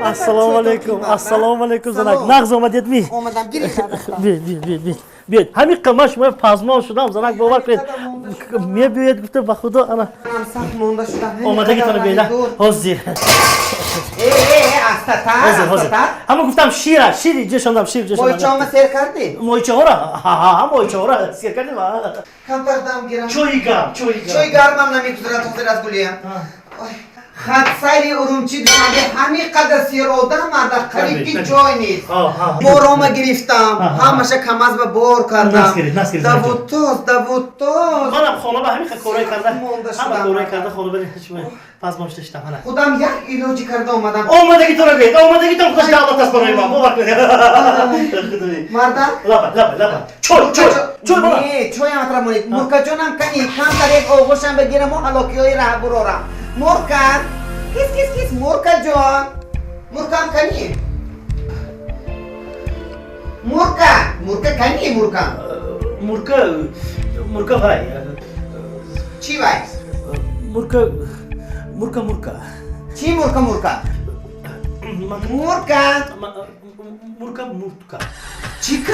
Assalomu alaykum. Assalomu alaykum zanak. Nag'z omadetmi? Omadam giring. Biyet. Hamik qilmash men pazmon shudam zanak bavar qiling. Men biyet gufta ba xudo ana. Ham saf monda shudam. Omadagi tona beyla. Hozir. Asta ta. Hamma guftam shiri jeshondam shir. Moychoma ser kardi. Moychora. Ha, moychora. Ser kardi va. Kampardam giram. Choy garmam namikuzrat xotiras guliyam. خطسری ارومچی دوشنبه همین قدر سیرودم در قریب که جای نیست بارامو گرفتم همشه کم از به بار کردم دووتاز منم خانه به همین کارای کرده همه کارای کرده خانه به پس بامشتشتم خودم یک ایلاجی کرده اومدم آمدگی تو رو بید آمدگی تو خودش دعوت است برای ما باور کنید مردم لبا چوی بالا نه چوی هم اترا مونید مرکا جانم کنی کم در یک آغوشم بگیرم و حلاکی های ره برارم مرکا کس مرکا جان مرکا هم کنی مرکا کنی مرکا بای چی بای؟ مرکا چی مرکا؟ چی کن؟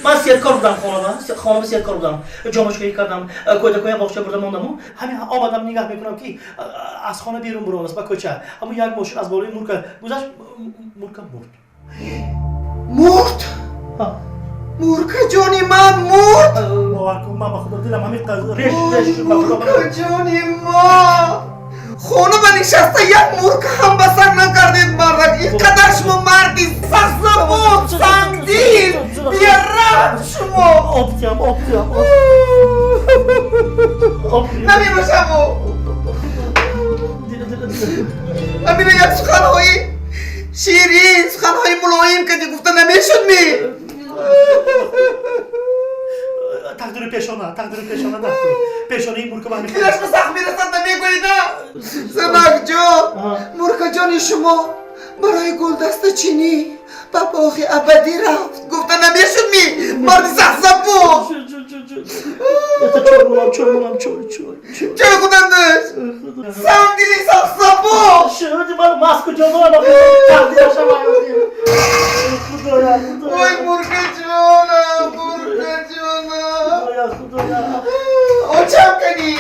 من سیر کار بودم خانم سیر کار بودم جامشگاهی کردم کودکای باغچه بردم موندم همین آمدم نگاه میکنم که از خانه بیرون برون است با کوچه اما یک ماشین از بالای مرکا گذشت مرکا مرد مرکا جانی من مرد من بخدا دلم همین ریش مرکا جانی ما خونه به نشسته یک مرکا هم بسر نکردید مردک این قدر شما مردید سرسبود سنگدید بیرم شما آبتیم نمی باشم نمیره یک سخنهایی شیرین سخنهایی ملایم که دی گفته نمیشد می تقدیر پیشانه پیشانه این مرکا بهمی کلش به سخت میرسد نمیگوید زنک جان مرکا جانی شما برای گلدست چینی با باغ ابدی رفت گفته نمیشد می مردی سخت زبو چرا خودم داشت سندیلی سخت زبو شدی من ماسکو جانو تقدیر شما وای مرکا جانم اوچم کنی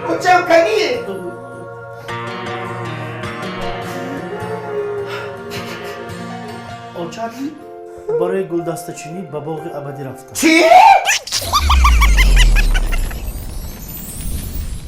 اوچم کنی اوچم برای گلدسته چینی به باغ ابدی رفتم چی؟